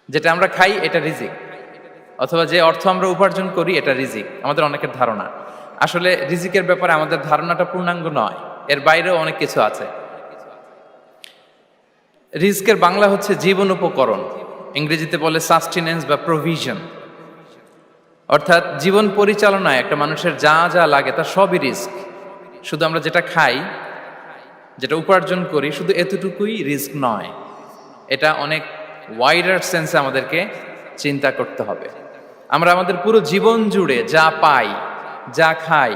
যেটা আমরা খাই এটা রিজিক, অথবা যে অর্থ আমরা উপার্জন করি এটা রিজিক। আমাদের অনেকের ধারণা, আসলে রিজিকের ব্যাপারে আমাদের ধারণাটা পূর্ণাঙ্গ নয়, এর বাইরেও অনেক কিছু আছে। রিজিকের বাংলা হচ্ছে জীবন উপকরণ, ইংরেজিতে বলে সাস্টেনেন্স বা প্রভিশন। অর্থাৎ জীবন পরিচালনায় একটা মানুষের যা যা লাগে তার সবই রিস্ক। শুধু আমরা যেটা খাই, যেটা উপার্জন করি, শুধু এতটুকুই রিস্ক নয়। এটা অনেক ওয়াইডার সেন্সে আমাদেরকে চিন্তা করতে হবে। আমরা আমাদের পুরো জীবন জুড়ে যা পাই, যা খাই,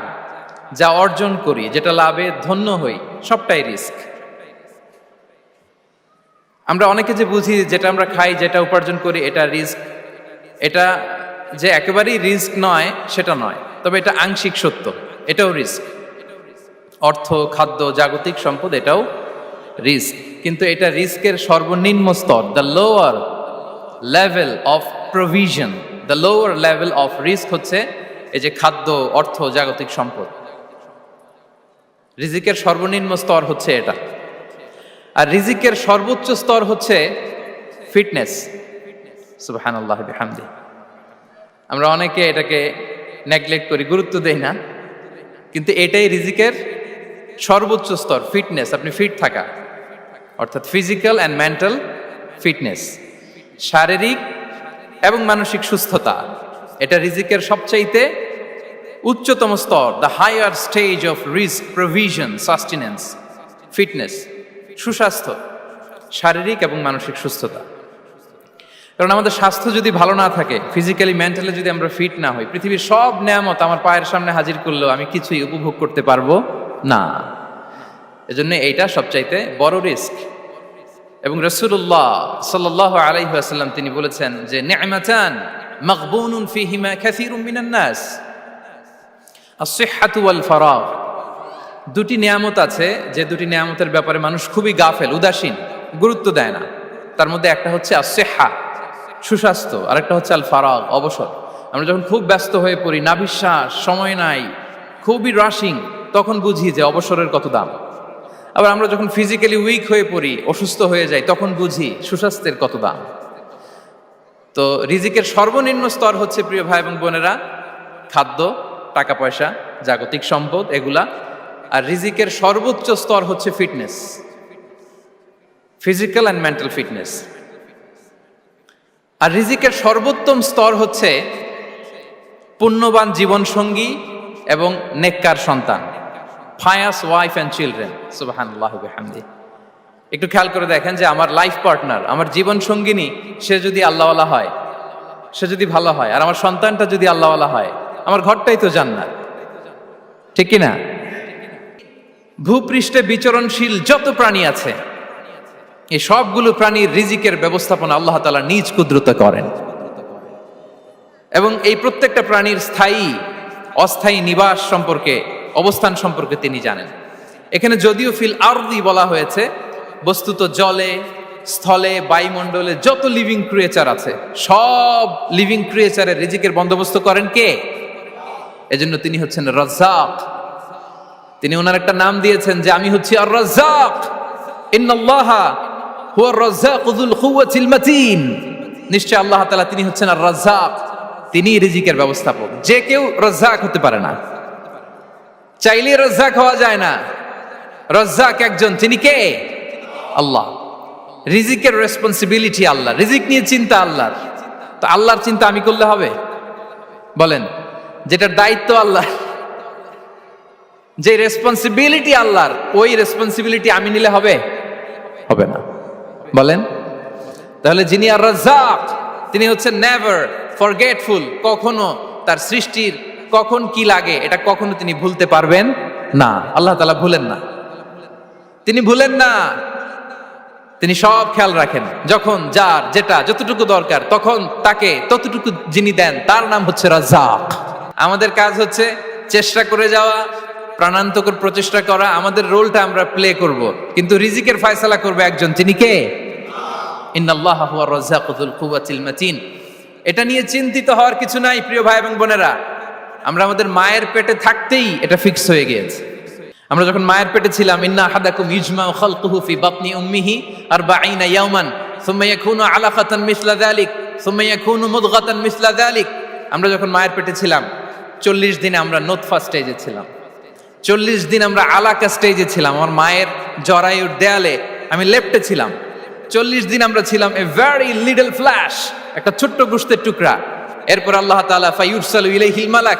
যা অর্জন করি, যেটা লাভে ধন্য হই, সবটাই রিস্ক। আমরা অনেকে যে বুঝি যেটা আমরা খাই, যেটা উপার্জন করি এটা রিস্ক, এটা যে একেবারেই রিস্ক নয় সেটা নয়, তবে এটা আংশিক সত্য, এটাও রিস্ক। অর্থ, খাদ্য, জাগতিক সম্পদ এটাও রিস্ক, কিন্তু এটা রিস্কের সর্বনিম্ন স্তর। The lower level of provision, the lower level of risk হচ্ছে এই যে খাদ্য, অর্থ, জাগতিক সম্পদ। রিজিকের সর্বনিম্ন স্তর হচ্ছে এটা। আর রিজিকের সর্বোচ্চ স্তর হচ্ছে ফিটনেস। সুবহানাল্লাহ বিহামদি। আমরা অনেকে এটাকে নেগলেক্ট করি, গুরুত্ব দেই না, কিন্তু এটাই রিজিকের সর্বোচ্চ স্তর, ফিটনেস। আপনি ফিট থাকা, অর্থাৎ ফিজিক্যাল অ্যান্ড মেন্টাল ফিটনেস, শারীরিক এবং মানসিক সুস্থতা, এটা রিজিকের সবচাইতে উচ্চতম স্তর। দ্য হায়ার স্টেজ অফ রিস্ক, প্রভিশন, সাস্টেনেন্স, ফিটনেস, সুস্বাস্থ্য, শারীরিক এবং মানসিক সুস্থতা। কারণ আমাদের স্বাস্থ্য যদি ভালো না থাকে, ফিজিক্যালি মেন্টালি যদি আমরা ফিট না হই, পৃথিবীর সব নেয়ামত আমার পায়ের সামনে হাজির করলেও আমি কিছুই উপভোগ করতে পারবো না। এজন্য এইটা সবচাইতে বড় রিস্ক। এবং রাসূলুল্লাহ সাল্লাল্লাহু আলাইহি ওয়াসাল্লাম তিনি বলেছেন যে নি'মাতান মাগবুনুন ফীহিমা কাসীরুম মিনান নাস, আস-সিহহাতু ওয়াল ফারাগ। দুটি নিয়ামত আছে যে দুটি নিয়ামতের ব্যাপারে মানুষ খুবই গাফেল, উদাসীন, গুরুত্ব দেয় না। তার মধ্যে একটা হচ্ছে আস-সিহহা, সুস্বাস্থ্য, আর একটা হচ্ছে আল ফারাগ, অবসর। আমরা যখন খুব ব্যস্ত হয়ে পড়ি, নাভিশ্বাস, সময় নাই, খুবই রাশিং, তখন বুঝি যে অবসরের কত দাম। আবার আমরা যখন ফিজিক্যালি উইক হয়ে পড়ি, অসুস্থ হয়ে যাই, তখন বুঝি সুস্বাস্থ্যের কত দাম। তো রিজিকের সর্বনিম্ন স্তর হচ্ছে, প্রিয় ভাই এবং বোনেরা, খাদ্য, টাকা পয়সা, জাগতিক সম্পদ, এগুলা। আর রিজিকের সর্বোচ্চ স্তর হচ্ছে fitness, physical and mental fitness. আর রিজিকের সর্বোত্তম স্তর হচ্ছে পুণ্যবান জীবনসঙ্গী এবং নেককার সন্তান, ফায়াস ওয়াইফ অ্যান্ড চিলড্রেন। সুবহানাল্লাহ বিহামদি। একটু খেয়াল করে দেখেন যে আমার লাইফ পার্টনার, আমার জীবন সঙ্গিনী, সে যদি আল্লাহওয়ালা হয়, সে যদি ভালো হয়, আর আমার সন্তানটা যদি আল্লাহওয়ালা হয়, আমার ঘরটাই তো জান্নাত, ঠিক কি না? ভূপৃষ্ঠে বিচরণশীল যত প্রাণী আছে, এই সবগুলো প্রাণীর রিজিকের ব্যবস্থাপনা আল্লাহ তাআলা নিজ কুদরতে করেন। এবং এই প্রত্যেকটা প্রাণীর স্থায়ী অস্থায়ী নিবাস সম্পর্কে, অবস্থান সম্পর্কে তিনি জানেন। এখানে যদিও ফিল আরদি বলা হয়েছে, বস্তুত জলে, স্থলে, বায়ুমণ্ডলে যত লিভিং ক্রিয়েচার আছে, সব লিভিং ক্রিয়েচারের রিজিকের বন্দোবস্ত করেন কে? এজন্য তিনি হচ্ছেন রাজ্জাক। তিনি ওনার একটা নাম দিয়েছেন যে আমি হচ্ছি আর রাজ্জাক, ইন্নাল্লাহা হুয়ার রাজ্জাকু যুল কুওয়াতিল মাতিন। নিশ্চয় আল্লাহ তাআলা তিনি হচ্ছেন আর রাজ্জাক, তিনি রিজিকের ব্যবস্থাপক। যে কেউ রাজ্জাক হতে পারে না, চাইলে রাজ্জাক হওয়া যায় না। রাজ্জাক একজন, তিনি কে? আল্লাহ। রিজিকের রেসপন্সিবিলিটি আল্লাহ, রিজিক নিয়ে চিন্তা আল্লাহর। তো আল্লাহর চিন্তা আমি করলে হবে? বলেন, যেটার দায়িত্ব আল্লাহ, যে রেসপন্সিবিলিটি আল্লাহর, ওই রেসপন্সিবিলিটি আমি নিলে হবে? হবে না। বলেন, তাহলে যিনি আর রাজ্জাক, তিনি হচ্ছেন নেভার ফরগেটফুল। কখনো তার সৃষ্টির কখন কি লাগে এটা কখনো তিনি ভুলতে পারবেন না। আল্লাহ তাআলা ভুলেন না, তিনি ভুলেন না, তিনি সব খেয়াল রাখেন। যখন যার যেটা যতটুকু দরকার, তখন তাকে ততটুকু যিনি দেন, তার নাম হচ্ছে রাজ্জাক। আমাদের কাজ হচ্ছে চেষ্টা করে যাওয়া, প্রাণান্তকর প্রচেষ্টা করা, আমাদের রোলটা আমরা প্লে করব, কিন্তু রিজিকের ফয়সালা করবে একজন, তিনি কে? ইন্নাল্লাহা হুয়ার রাজ্জাকু যুল কুওয়াতিল মাতিন। এটা নিয়ে চিন্তিত হওয়ার কিছু নাই, প্রিয় ভাই এবং বোনেরা। আমরা আমাদের মায়ের পেটে থাকতেই এটা ফিক্স হয়ে গিয়েছে। আমরা যখন মায়ের পেটে ছিলাম, ইন্না আহাদাকুম ইজমাউ খালকুহু ফি বাতনি উম্মিহি 40 ইয়াওমান সুম্মা ইয়াকুনু আলাকাতান মিসলা যালিক সুম্মা ইয়াকুনু মুদগাতান মিসলা যালিক। আমরা যখন মায়ের পেটে ছিলাম 40 দিনে আমরা নুতফা স্টেজে ছিলাম, 40 দিন আমরা আলাকা স্টেজে ছিলাম। আমার মায়ের জরায়ুর দেয়ালে আমি লেপ্টে ছিলাম। 40 দিন আমরা ছিলাম এ ভেরি লিটল ফ্ল্যাশ, একটা ছোট্ট গোশতের টুকরা। এরপর আল্লাহ তাআলা ফায়ুরসালু ইলাইহিল মালাক,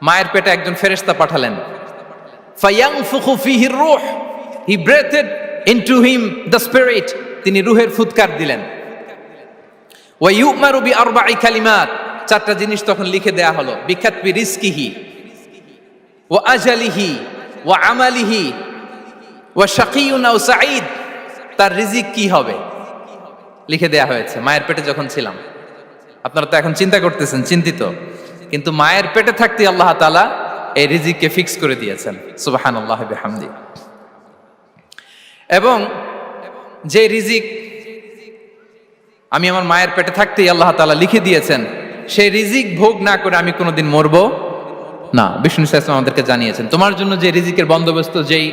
মায়ের পেটে একজন ফেরেশতা পাঠালেন। ফায়ানফুখু ফীহির রূহ, he breathed into him the spirit, তিনি রূহের ফুৎকার দিলেন। ওয়া ইউমারু বিআরবা'i কালিমাত, 4টা জিনিস তখন লিখে দেয়া হলো। বিখাতবি রিজকিহি ওয়া আজালিহি ওয়া আমালিহি ওয়া শাকিয়ুন আও সাঈদ, তার রিজিক কি হবে লিখে দেয়া হয়েছে মায়ের পেটে যখন ছিলাম। আপনারা তো এখন চিন্তা করতেছেন, চিন্তিত, কিন্তু মায়ের পেটে থাকতে আল্লাহ তাআলা এই রিজিককে ফিক্স করে দিয়েছেন। সুবহানাল্লাহ বিহামদি। এবং যে রিজিক আমি আমার মায়ের পেটে থাকতেই আল্লাহ তাআলা লিখে দিয়েছেন, সেই রিজিক ভোগ না করে আমি কোনোদিন মরবো না। বিষ্ণু ইসলাম আমাদেরকে জানিয়েছেন, তোমার জন্য যে রিজিকের বন্দোবস্ত, যেই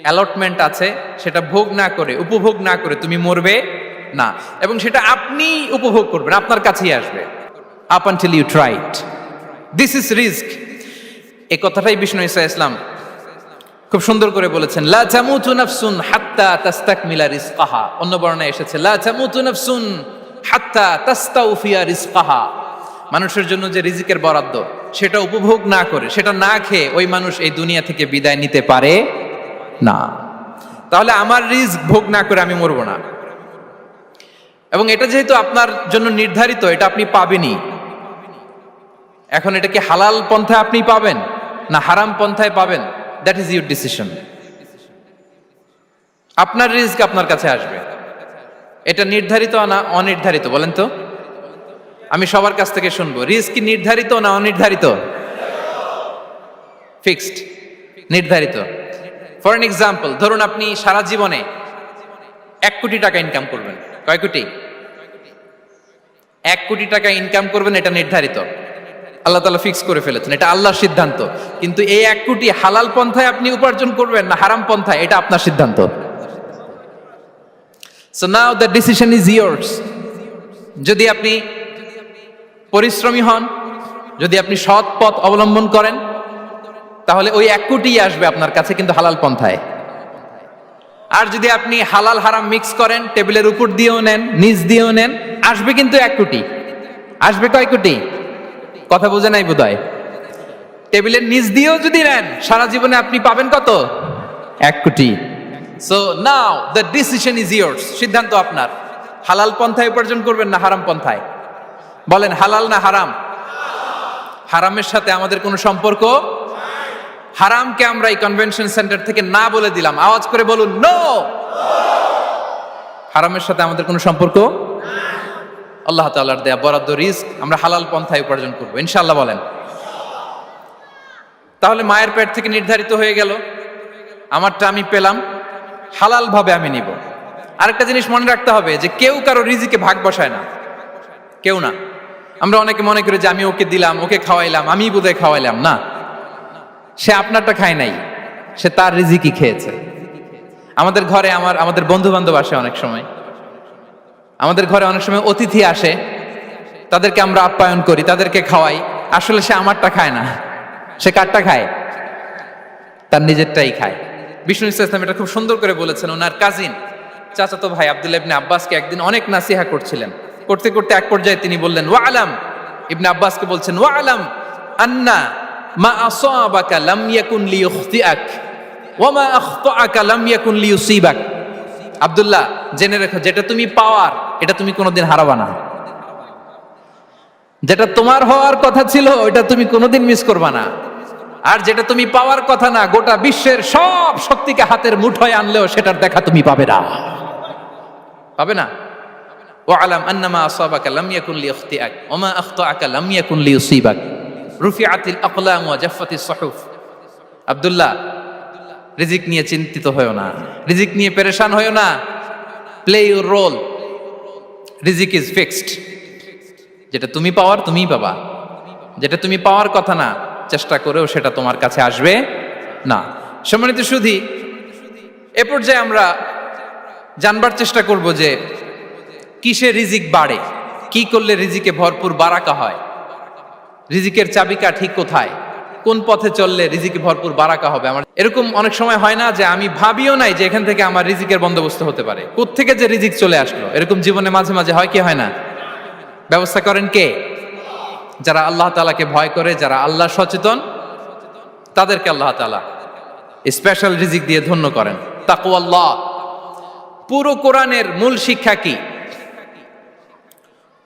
অ্যালটমেন্ট আছে, সেটা ভোগ না করে, উপভোগ না করে তুমি মরবে না। এবং সেটা আপনি উপভোগ করবেন, আপনার কাছেই আসবে। Up until you try it, this is রিস্ক। এই কথাটাই বিষ্ণু ইসলাম খুব সুন্দর করে বলেছেন, লা তামুতু নাফসুন হাত্তা তাস্তাকমিলা রিজকাহা। অন্য বর্ণনায় এসেছে লা তামুতু নাফসুন হাত্তা তাস্তাউফিয়া রিজকাহা। মানুষের জন্য যে রিজিকের বরাদ্দ, সেটা উপভোগ না করে, সেটা না খেয়ে ওই মানুষ এই দুনিয়া থেকে বিদায় নিতে পারে না। তাহলে আমার রিস্ক ভোগ না করে আমি মরবো না। এবং এটা যেহেতু আপনার জন্য নির্ধারিত, এটা আপনি পাবেনই। এখন এটা কি হালাল পন্থায় আপনি পাবেন না হারাম পন্থায় পাবেন, দ্যাট ইজ ইউর ডিসিশন। আপনার রিস্ক আপনার কাছে আসবে। এটা নির্ধারিত না অনির্ধারিত বলেন তো? আমি সবার কাছ থেকে শুনবো, রিস্ক কি নির্ধারিত না অনির্ধারিত? ফিক্সড, নির্ধারিত। ফর এন এক্সাম্পল, ধরুন আপনি সারা জীবনে 1 কোটি টাকা ইনকাম করবেন। কয় কোটি? 1 কোটি টাকা ইনকাম করবেন, এটা নির্ধারিত, আল্লাহ তাআলা ফিক্স করে ফেলেছেন, এটা আল্লাহর সিদ্ধান্ত। কিন্তু এই 1 কোটি হালাল পন্থায় আপনি উপার্জন করবেন না হারাম পন্থায়, এটা আপনার সিদ্ধান্ত। So now the decision is years. যদি আপনি পরিশ্রমী হন, যদি আপনি সৎ পথ অবলম্বন করেন, তাহলে ওই 1 কোটি আসবে আপনার কাছে, কিন্তু হালাল পন্থায়। আর যদি আপনি হালাল হারাম মিক্স করেন, টেবিলের উপর দিয়েও নেন, নিচ দিয়েও নেন, আসবে কিন্তু 1 কোটি। আসবে কয় কোটি? কথা বোঝে নাই বোধহয়। টেবিলের নিচ দিয়েও যদি নেন, সারা জীবনে আপনি পাবেন কত? 1 কোটি। So now the decision is years. সিদ্ধান্ত আপনার। হালাল পন্থায় উপার্জন করবেন না হারাম পন্থায়? বলেন, হালাল না হারাম? হারামের সাথে আমাদের কোনো সম্পর্ক? হারামকে আমরা এই কনভেনশন সেন্টার থেকে না বলে দিলাম, আওয়াজ করে বলুন নো। হারামের সাথে আমাদের কোনো সম্পর্ক? আল্লাহ তাআলার দেয়া বরাদ্দ রিস্ক আমরা হালাল পন্থায় উপার্জন করবো ইনশাআল্লাহ। বলেন। তাহলে মায়ের পেট থেকে নির্ধারিত হয়ে গেল, আমারটা আমি পেলাম, হালাল ভাবে আমি নিব। আরেকটা জিনিস মনে রাখতে হবে যে কেউ কারো রিজিকে ভাগ বসায় না, কেউ না। আমরা অনেকে মনে করি যে আমি ওকে দিলাম, ওকে খাওয়াইলাম, আমি বোধহয় খাওয়াইলাম। না, সে আপনারটা খায় নাই, সে তার রিজিকই খেয়েছে। আমাদের ঘরে আমাদের বন্ধু বান্ধব আসে অনেক সময়, আমাদের ঘরে অনেক সময় অতিথি আসে, তাদেরকে আমরা আপ্যায়ন করি, তাদেরকে খাওয়াই। আসলে সে আমারটা খায় না, সে কারটা খায়? তার নিজেরটাই খায়। বিষ্ণু ইসলাম এটা খুব সুন্দর করে বলেছেন। ওনার কাজিন, চাচাতো ভাই আব্দুল্লাহ ইবনে আব্বাসকে একদিন অনেক নাসিহা করছিলেন। করতে করতে এক পর্যায়ে তিনি বললেন, ওয়া আলাম, ইবনে আব্বাসকে বলছেন, ওয়া আলাম আন্না মা আসাবাকা লাম ইয়াকুন লিইখতিআক ওয়া মা আখতাআকা লাম ইয়াকুন লিইউসিবাক। আব্দুল্লাহ, জেনে রেখো, যেটা তুমি পাওয়ার এটা তুমি কোনোদিন হারাবা না। যেটা তোমার হওয়ার কথা ছিল ওটা তুমি কোনোদিন মিস করবা না। আর যেটা তুমি পাওয়ার কথা না, গোটা বিশ্বের সব শক্তিকে হাতের মুঠোয় আনলেও সেটার দেখা তুমি পাবে না, পাবে না। ওয়া আলাম আন্নামা আসাবাকা লাম ইয়াকুন লিইখতিআক ওয়া মা আখতাআকা লাম ইয়াকুন লিইউসিবাক রুফিআতিল আকলাম ওয়া জাফফাতিস সুহুফ। আব্দুল্লাহ, রিজিক নিয়ে চিন্তিত হয়ো না, রিজিক নিয়ে পেরেশান হয়ো না। প্লে ইউর রোল, রিজিক ইজ ফিক্সড। যেটা তুমি পাওয়ার তুমিই পাবা, যেটা তুমি পাওয়ার কথা না, চেষ্টা করেও সেটা তোমার কাছে আসবে না। সম্মানিত সুধী, এ পর্যায়ে আমরা জানবার চেষ্টা করব যে কিসে রিজিক বাড়ে। কি করলে রিজিকে ভরপুর বারাকা হয়, রিজিকের চাবিকা ঠিক কোথায়, কোন পথে চললে রিজিকে ভরপুর বারাকা হবে। আমার এরকম অনেক সময় হয় না যে আমি ভাবিও নাই যে এখান থেকে আমার রিজিকের বন্দোবস্ত হতে পারে, কোত্থেকে যে রিজিক চলে আসলো। এরকম জীবনে মাঝে মাঝে হয় কি হয় না? ব্যবস্থা করেন কে? যারা আল্লাহ তাআলাকে ভয় করে, যারা আল্লাহ সচেতন, তাদেরকে আল্লাহ তাআলা স্পেশাল রিজিক দিয়ে ধন্য করেন। তাকওয়াল্লাহ। পুরো কোরআনের মূল শিক্ষা কি?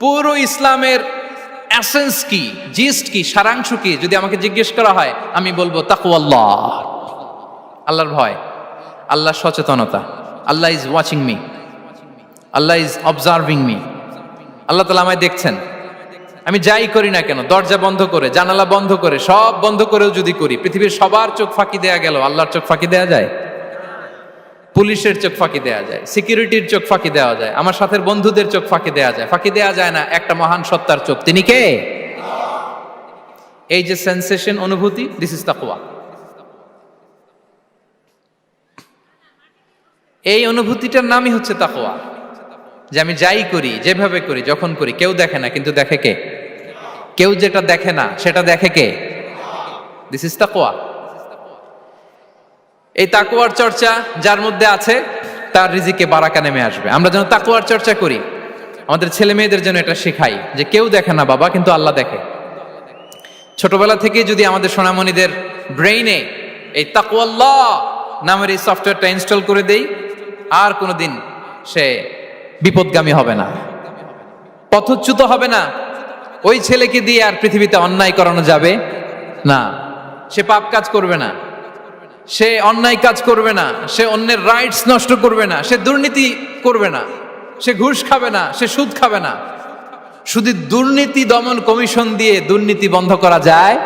পুরো ইসলামের এসেন্স কি, জিস্ট কি, সারাংশ কি যদি আমাকে জিজ্ঞেস করা হয়, আমি বলবো তাকওয়াল্লাহ, আল্লাহর ভয়, আল্লাহর সচেতনতা। Allah is watching me, Allah is observing me. আল্লাহ তাআলা আমায় দেখছেন। আমি যাই করি না কেন, দরজা বন্ধ করে, জানালা বন্ধ করে, সব বন্ধ করেও যদি করি, পৃথিবীর সবার চোখ ফাঁকি দেয়া গেল, আল্লাহর চোখ ফাঁকি দেয়া যায়? পুলিশের চোখ ফাঁকি দেয়া যায়, সিকিউরিটির চোখ ফাঁকি দেওয়া যায়, আমার সাথের বন্ধুদের চোখ ফাঁকি দেয়া যায়, ফাঁকি দেয়া যায় না একটা মহান সত্তার চোখ। তিনি কে? এই যে সেন্সেশন, অনুভূতি, দিস ইজ তাকওয়া। এই অনুভূতিটার নামই হচ্ছে তাকওয়া, যে আমি যাই করি, যেভাবে করি, যখন করি, কেউ দেখে না, কিন্তু দেখে কে? কেউ যেটা দেখে না সেটা দেখে কে? দিস ইজ তাকওয়া। এই তাকওয়ার চর্চা যার মধ্যে আছে, তার রিজিকে বারাকা নেমে আসবে। আমরা যেন তাকওয়ার চর্চা করি, আমাদের ছেলে মেয়েদের যেন এটা শেখাই যে কেউ দেখে না বাবা, কিন্তু আল্লাহ দেখে। ছোটবেলা থেকে যদি আমাদের সোনামণিদের ব্রেইনে এই তাকওয়াল্লাহ নামের এই সফটওয়্যারটা ইনস্টল করে দেই, আর কোনোদিন সে বিপদগামী হবে না, পথচ্যুত হবে না। ওই ছেলেকে দিয়ে আর পৃথিবীতে অন্যায় করানো যাবে না, সে পাপ কাজ করবে না, সে অন্যায় কাজ করবে না, সে অন্যের রাইটস নষ্ট করবে না, সে দুর্নীতি করবে না, সে ঘুষ খাবে না, সে সুদ খাবে না। শুধু দুর্নীতি দমন কমিশন দিয়ে দুর্নীতি বন্ধ করা যায়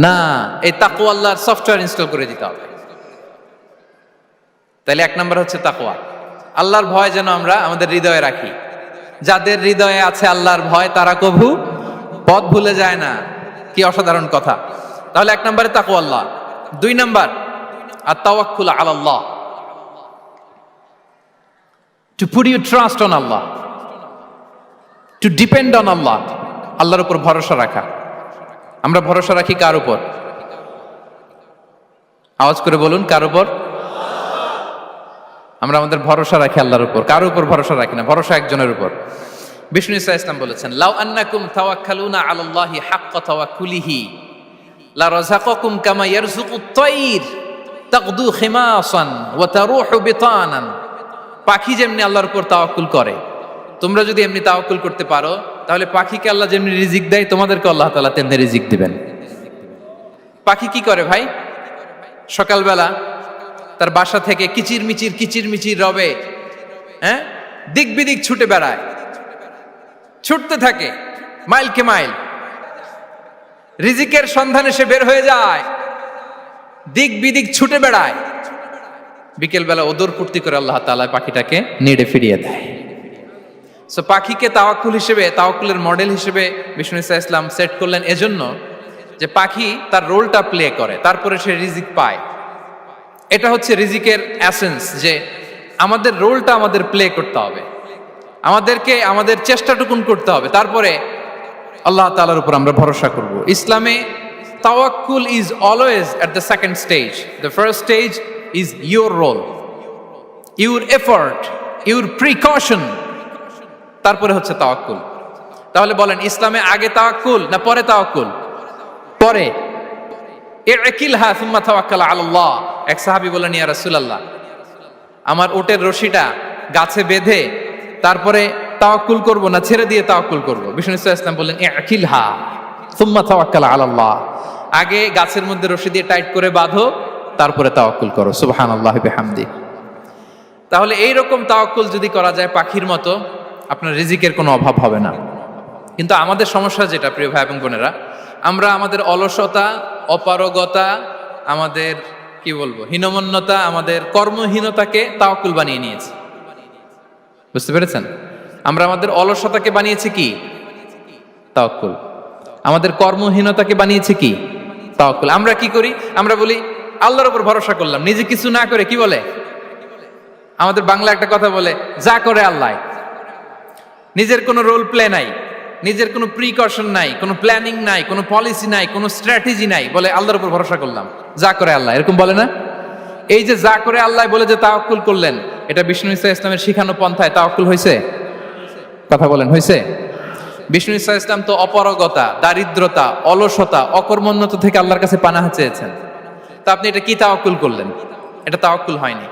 না, এই তাকওয়া আল্লাহর সফটওয়্যার ইনস্টল করে দিতে হবে। তাহলে এক নাম্বার হচ্ছে তাকওয়া। আল্লাহর ভয় যেন আমরা আমাদের হৃদয়ে রাখি। যাদের হৃদয়ে আছে আল্লাহর ভয়, তারা কভু পথ ভুলে যায় না। কি অসাধারণ কথা! তাহলে এক নম্বরে তাকওয়া আল্লাহ। দুই নাম্বার আত-তাওয়াক্কুল আলাল্লাহ, to put your trust on Allah, to depend on Allah. আল্লাহর উপর ভরসা রাখা। আমরা ভরসা রাখি কার উপর? আওয়াজ করে বলুন, কার উপর? আমরা আমাদের ভরসা রাখি আল্লাহর উপর, কার উপর ভরসা রাখি না। ভরসা একজনের উপর। বিষ্ণু ইসা ইসলাম বলেছেন, লাউ আন্নাকুম তাওয়াক্কালুনা আলাল্লাহি হাক্কা তাওয়াক্কুলিহি লা রাযাকাকুম কামা ইয়ারযুকুত তায়র তাগদু খিমাসান ওয়া তারুহু বিতানান। পাখি যেমনি আল্লাহর উপর তাওয়াক্কুল করে, তোমরা যদি এমনি তাওয়াক্কুল করতে পারো, তাহলে পাখিকে আল্লাহ যেমনি রিজিক দেয়, তোমাদেরকে আল্লাহ তাআলা তেমনি রিজিক দিবেন। পাখি কি করে ভাই? সকালবেলা তার বাসা থেকে কিচির মিচির রবে, দিক বিদিক ছুটে বেড়ায়, ছুটতে থাকে মাইলকে মাইল, রিজিকের সন্ধানে সে বের হয়ে যায়, দিক বিদিক ছুটে বেড়ায়। বিকেলবেলা ওদর ফুর্তি করে আল্লাহ তাআলা পাখিটাকে নেড়ে ফিরিয়ে দেয়। সো পাখিকে তাওয়াক্কুল হিসেবে, তাওয়াক্কুলের মডেল হিসেবে বিষ্ণু ইসা ইসলাম সেট করলেন এজন্য যে পাখি তার রোলটা প্লে করে, তারপরে সে রিজিক পায়। এটা হচ্ছে রিজিকের এসেন্স, যে আমাদের রোলটা আমাদের প্লে করতে হবে, আমাদেরকে আমাদের চেষ্টাটুকুন করতে হবে, তারপরে আল্লাহ তাআলার উপর আমরা ভরসা করব। ইসলামে তাওয়াক্কুল is always at the second stage. The first stage is your role, your effort, your precaution, তারপরে হচ্ছে তাওয়াক্কুল। তাহলে বলেন, ইসলামে আগে তাওয়াক্কুল না পরে তাওয়াক্কুল? পরে। ইকিলহা সুম্মা তাওয়াক্কাল আলাল্লাহ। এক সাহাবী বলেন, ইয়া রাসূলুল্লাহ, আমার ওটের রশিটা গাছে বেঁধে তারপরে তাওয়াক্কুল করব না ছেড়ে দিয়ে তাওয়াক্কুল করব? বিষ্ণু ইসলাম বললেন, ইকিলহা সুম্মা তাওয়াক্কাল আলাল্লাহ। আগে গাছের মধ্যে রশি দিয়ে টাইট করে বাঁধো, তারপরে তাওয়াক্কুল করো। সুবহানাল্লাহি বিহামদি। তাহলে এইরকম তাওয়াক্কুল যদি করা যায় পাখির মতো, আপনার রিজিকের কোনো অভাব হবে না। কিন্তু আমাদের সমস্যা যেটা, প্রিয় ভাই এবং বোনেরা, আমরা আমাদের অলসতা, অপারগতা, আমাদের কি বলবো, হীনমন্যতা, আমাদের কর্মহীনতাকে তাওয়াক্কুল বানিয়ে নিয়েছি। বুঝতে পেরেছেন? আমরা আমাদের অলসতাকে বানিয়েছি কি? তাওয়াক্কুল। আমাদের কর্মহীনতাকে বানিয়েছি কি? তাওয়াক্কুল। আমরা কি করি? আমরা বলি আল্লাহর উপর ভরসা করলাম, নিজে কিছু না করে। কি বলে? আমাদের বাংলা একটা কথা বলে, যা করে আল্লাহ। নিজের কোনো রোল প্লে নাই, নিজের কোনো প্রিকশন নাই, কোনো প্ল্যানিং নাই, কোনো পলিসি নাই, কোনো স্ট্র্যাটেজি নাই, বলে আল্লাহর উপর ভরসা করলাম, যা করে আল্লাহ, এরকম বলে না? এই যে যা করে আল্লাহ বলে যে তাওয়াক্কুল করলেন, এটা বিষ্ণু ইসা ইসলামের শিখানো পন্থায় তাওয়াক্কুল হয়েছে? কথা বলেন, হয়েছে? বিষ্ণু ইসা ইসলাম তো অপারগতা, দারিদ্রতা, অলসতা, অকর্মণ্যতা থেকে আল্লাহর কাছে পানাহ চেয়েছেন। তা আপনি এটা কি তাওয়াক্কুল করলেন? এটা তাওয়াক্কুল হয়নি।